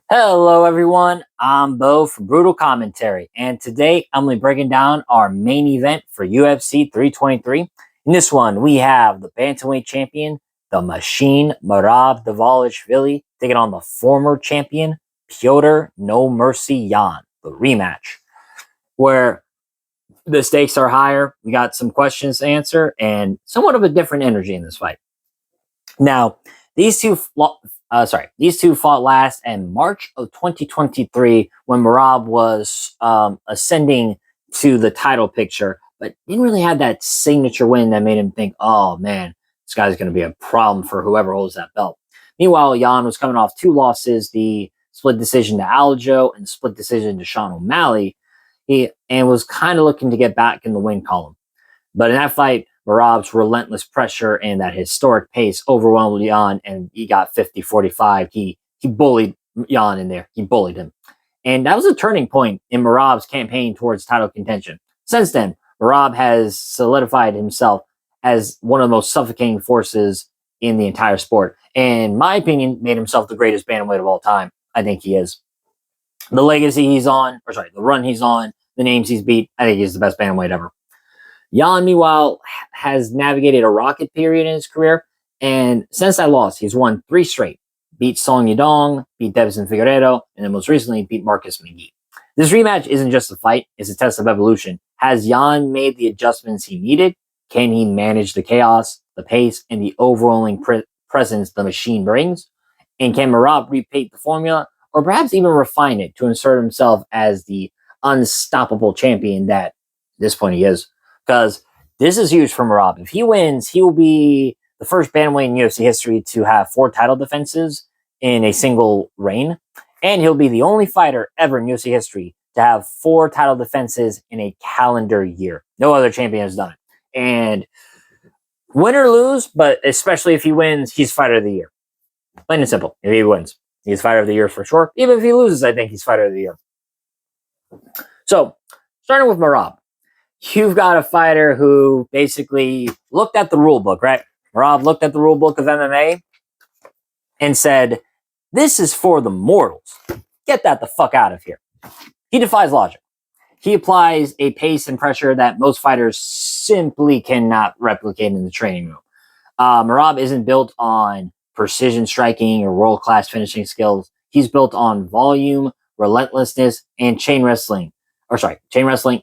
Hello, everyone. I'm Bo from Brutal Commentary, and today I'm going to be breaking down our main event for UFC 323. In this one, we have the bantamweight champion, the Machine Merab Dvalishvili, taking on the former champion, Petr No Mercy Yan, the rematch, where the stakes are higher. We got some questions to answer, and somewhat of a different energy in this fight. Now, these two, these two fought last in March of 2023 when Merab was ascending to the title picture, but didn't really have that signature win that made him think, "Oh man, this guy's going to be a problem for whoever holds that belt." Meanwhile, Yan was coming off two losses: the split decision to Aljo and split decision to Sean O'Malley, and was kind of looking to get back in the win column. But in that fight, Merab's relentless pressure and that historic pace overwhelmed Yan, and he got 50-45. He bullied Yan in there. He bullied him. And that was a turning point in Merab's campaign towards title contention. Since then, Merab has solidified himself as one of the most suffocating forces in the entire sport. And in my opinion, made himself the greatest bantamweight of all time. I think he is. The legacy he's on, the run he's on, the names he's beat, I think he's the best bantamweight ever. Yan, meanwhile, has navigated a rocket period in his career, and since that loss, he's won 3 straight. Beat Song Yadong, beat Deiveson Figueiredo, and then most recently beat Marcus McGee. This rematch isn't just a fight, it's a test of evolution. Has Yan made the adjustments he needed? Can he manage the chaos, the pace, and the overwhelming presence the machine brings? And can Merab repeat the formula, or perhaps even refine it to insert himself as the unstoppable champion that at this point he is? Because this is huge for Merab. If he wins, he will be the first bantamweight in UFC history to have 4 title defenses in a single reign. And he'll be the only fighter ever in UFC history to have 4 title defenses in a calendar year. No other champion has done it. And win or lose, but especially if he wins, he's fighter of the year. Plain and simple. If he wins, he's fighter of the year for sure. Even if he loses, I think he's fighter of the year. So, starting with Merab. You've got a fighter who basically looked at the rule book, right? Merab looked at the rule book of MMA and said, "This is for the mortals. Get that the fuck out of here." He defies logic. He applies a pace and pressure that most fighters simply cannot replicate in the training room. Merab isn't built on precision striking or world-class finishing skills. He's built on volume, relentlessness, and chain wrestling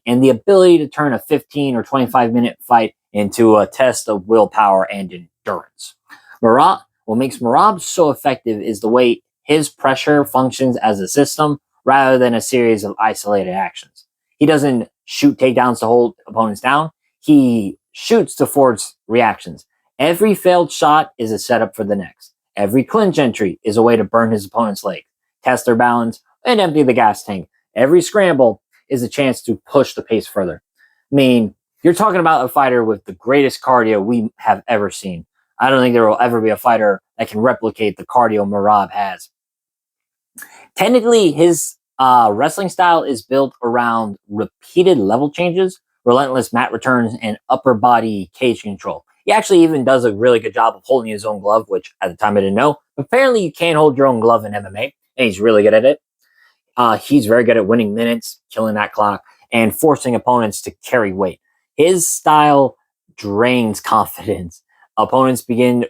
and the ability to turn a 15 or 25-minute fight into a test of willpower and endurance. What makes Merab so effective is the way his pressure functions as a system rather than a series of isolated actions. He doesn't shoot takedowns to hold opponents down. He shoots to force reactions. Every failed shot is a setup for the next. Every clinch entry is a way to burn his opponent's leg, test their balance, and empty the gas tank. Every scramble is a chance to push the pace further. I mean, you're talking about a fighter with the greatest cardio we have ever seen. I don't think there will ever be a fighter that can replicate the cardio Merab has. Technically, his wrestling style is built around repeated level changes, relentless mat returns, and upper body cage control. He actually even does a really good job of holding his own glove, which at the time I didn't know. Apparently, you can't hold your own glove in MMA, and he's really good at it. He's very good at winning minutes, killing that clock, and forcing opponents to carry weight. His style drains confidence. Opponents begin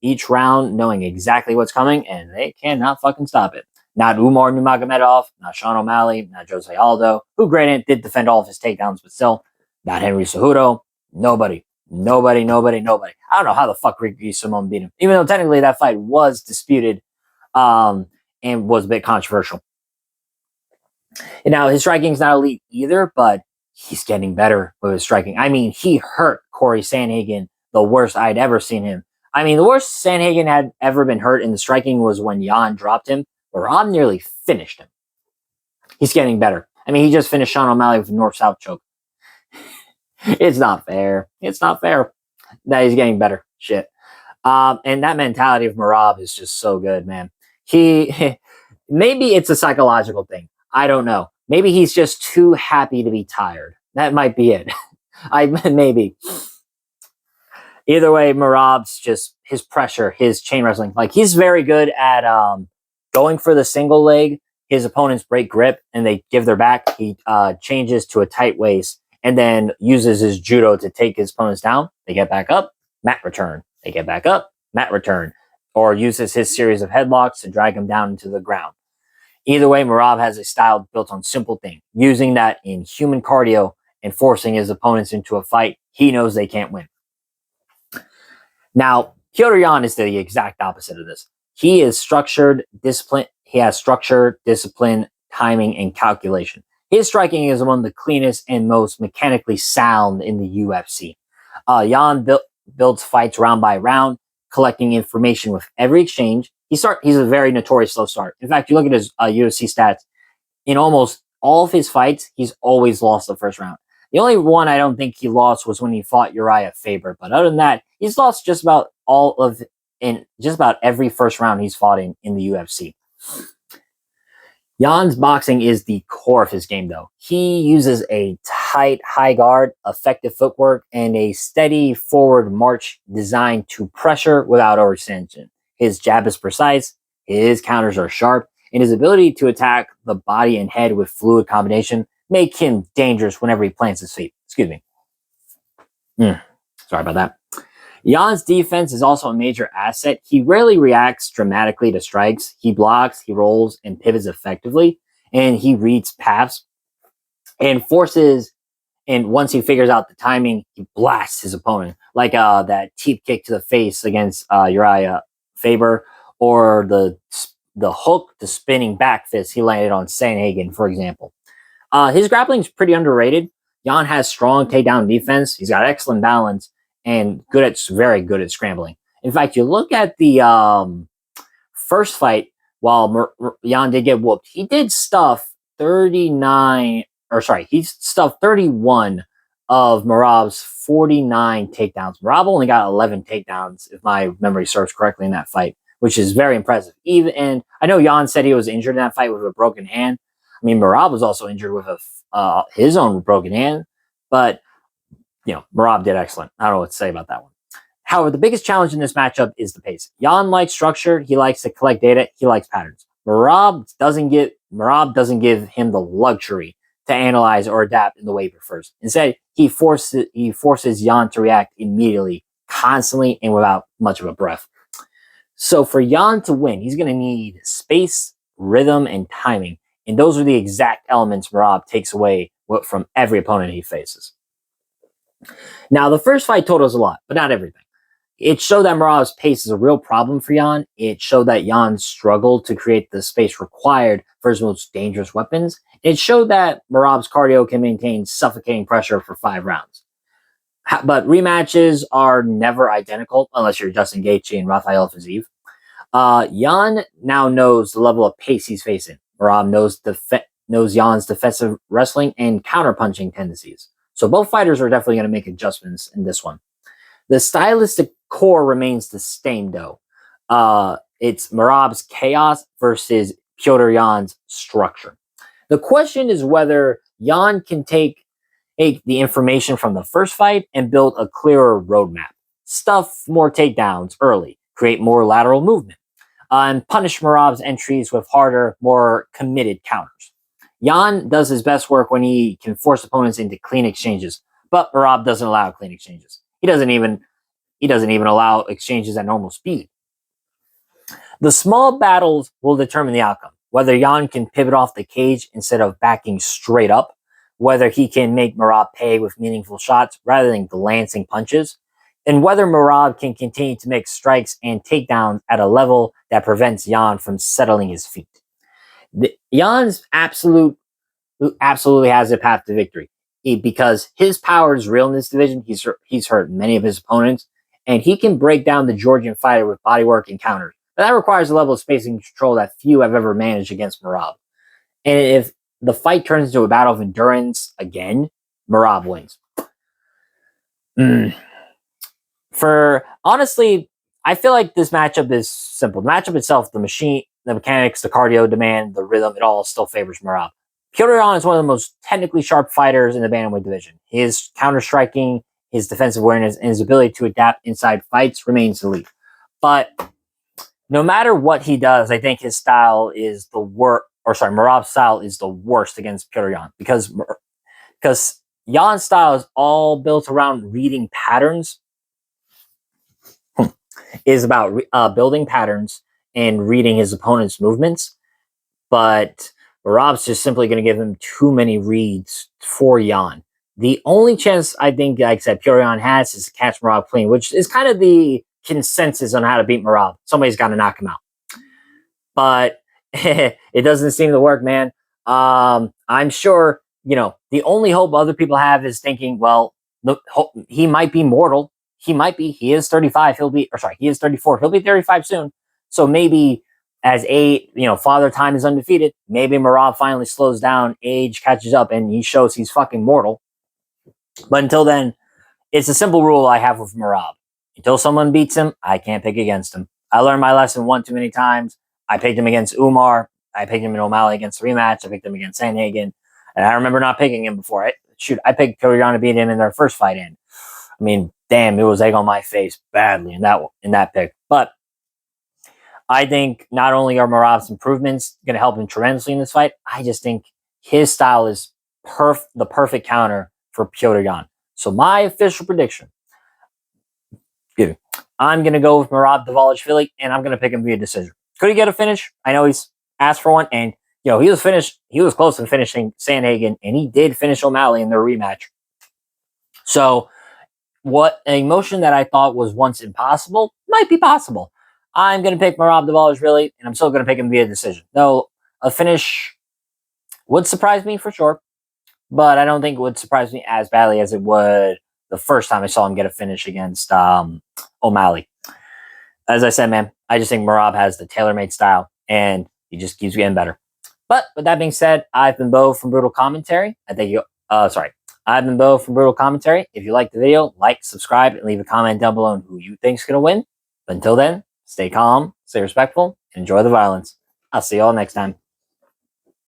each round knowing exactly what's coming, and they cannot fucking stop it. Not Umar Nurmagomedov, not Sean O'Malley, not Jose Aldo, who granted did defend all of his takedowns, but still, not Henry Cejudo. Nobody. I don't know how the fuck Ricky Simon beat him, even though technically that fight was disputed and was a bit controversial. And now his striking is not elite either, but he's getting better with his striking. I mean, he hurt Corey Sandhagen the worst I'd ever seen him. I mean, the worst Sandhagen had ever been hurt in the striking was when Yan dropped him, but Rob nearly finished him. He's getting better. I mean, he just finished Sean O'Malley with a north-south choke. It's not fair. It's not fair that he's getting better. Shit. And that mentality of Merab is just so good, man. Maybe it's a psychological thing. I don't know. Maybe he's just too happy to be tired. That might be it. Maybe. Either way, Merab's just his pressure, his chain wrestling. Like he's very good at going for the single leg, his opponents break grip and they give their back. He changes to a tight waist and then uses his judo to take his opponents down. They get back up, mat return. They get back up, mat return. Or uses his series of headlocks to drag him down into the ground. Either way, Merab has a style built on simple things, using that in human cardio and forcing his opponents into a fight he knows they can't win. Now, Petr Yan is the exact opposite of this. He is structured, discipline. He has structure, discipline, timing, and calculation. His striking is among the cleanest and most mechanically sound in the UFC. Yan builds fights round by round, collecting information with every exchange. He's a very notorious slow start. In fact, you look at his UFC stats, in almost all of his fights, he's always lost the first round. The only one I don't think he lost was when he fought Uriah Faber. But other than that, he's lost just about every first round he's fought in the UFC. Yan's boxing is the core of his game, though. He uses a tight, high guard, effective footwork, and a steady forward march designed to pressure without overextension. His jab is precise, his counters are sharp, and his ability to attack the body and head with fluid combination make him dangerous whenever he plants his feet. Excuse me. Sorry about that. Yan's defense is also a major asset. He rarely reacts dramatically to strikes. He blocks, he rolls, and pivots effectively, and he reads paths and forces. And once he figures out the timing, he blasts his opponent, like that cheap kick to the face against Uriah Faber, or the hook, the spinning back fist he landed on Sandhagen, for example. His grappling is pretty underrated. Yan has strong takedown defense. He's got excellent balance and very good at scrambling. In fact, you look at the first fight, while Yan did get whooped, he did stuff 31 of Merab's 49 takedowns. Merab only got 11 takedowns, if my memory serves correctly, in that fight, which is very impressive. And I know Yan said he was injured in that fight with a broken hand. I mean, Merab was also injured with his own broken hand, but Merab did excellent. I don't know what to say about that one. However, the biggest challenge in this matchup is the pace. Yan likes structure. He likes to collect data. He likes patterns. Merab doesn't give him the luxury to analyze or adapt in the way he prefers. Instead, he forces Yan to react immediately, constantly, and without much of a breath. So for Yan to win, he's going to need space, rhythm, and timing. And those are the exact elements Merab takes away from every opponent he faces. Now, the first fight told us a lot, but not everything. It showed that Merab's pace is a real problem for Yan. It showed that Yan struggled to create the space required for his most dangerous weapons. It showed that Merab's cardio can maintain suffocating pressure for 5 rounds. But rematches are never identical unless you're Justin Gaethje and Rafael Fiziev. Yan now knows the level of pace he's facing. Merab knows Yan's defensive wrestling and counterpunching tendencies. So both fighters are definitely going to make adjustments in this one. The stylistic core remains the same, though. It's Merab's chaos versus Petr Yan's structure. The question is whether Yan can take the information from the first fight and build a clearer roadmap. Stuff more takedowns early, create more lateral movement, and punish Merab's entries with harder, more committed counters. Yan does his best work when he can force opponents into clean exchanges, but Merab doesn't allow clean exchanges. He doesn't even allow exchanges at normal speed. The small battles will determine the outcome. Whether Yan can pivot off the cage instead of backing straight up, whether he can make Merab pay with meaningful shots rather than glancing punches, and whether Merab can continue to make strikes and takedowns at a level that prevents Yan from settling his feet. Yan's absolutely has a path to victory because his power is real in this division. He's hurt many of his opponents, and he can break down the Georgian fighter with bodywork and counters. But that requires a level of spacing control that few have ever managed against Merab. And if the fight turns into a battle of endurance again, Merab wins. Honestly, I feel like this matchup is simple. The matchup itself, the machine, the mechanics, the cardio demand, the rhythm, it all still favors Merab. Petr Yan is one of the most technically sharp fighters in the bantamweight division. His counter-striking, his defensive awareness, and his ability to adapt inside fights remains elite. But no matter what he does, I think his style is the worst. Or sorry, Merab's style is the worst against Petr Yan because Jan's style is all built around reading patterns. Is about building patterns and reading his opponent's movements, but Merab's just simply going to give him too many reads for Yan. The only chance I think, like I said, Petr Yan has is to catch Merab clean, which is kind of the consensus on how to beat Merab. Somebody's got to knock him out. But it doesn't seem to work, man. I'm sure, the only hope other people have is thinking, well, look, he might be mortal. He might be. He is 35. He is 34. He'll be 35 soon. So maybe as Father Time is undefeated, maybe Merab finally slows down, age catches up, and he shows he's fucking mortal. But until then, it's a simple rule I have with Merab. Until someone beats him, I can't pick against him. I learned my lesson one too many times. I picked him against Umar. I picked him in O'Malley against the rematch. I picked him against Sandhagen. And I remember not picking him before. I picked Petr Yan to beat him in their first fight in. I mean, damn, it was egg on my face badly in that pick. But I think not only are Merab's improvements going to help him tremendously in this fight, I just think his style is the perfect counter for Petr Yan. So my official prediction, I'm going to go with Merab Dvalishvili, and I'm going to pick him via decision. Could he get a finish? I know he's asked for one, and he was close to finishing Sandhagen, and he did finish O'Malley in their rematch. So what a motion that I thought was once impossible might be possible. I'm going to pick Merab Dvalishvili, and I'm still going to pick him via decision. Though a finish would surprise me for sure, but I don't think it would surprise me as badly as it would the first time I saw him get a finish against O'Malley. As I said, man, I just think Merab has the tailor-made style, and he just keeps getting better. But with that being said, I've been Bo from Brutal Commentary. I've been Bo from Brutal Commentary. If you liked the video, like, subscribe, and leave a comment down below on who you think's going to win. But until then, stay calm, stay respectful, and enjoy the violence. I'll see you all next time.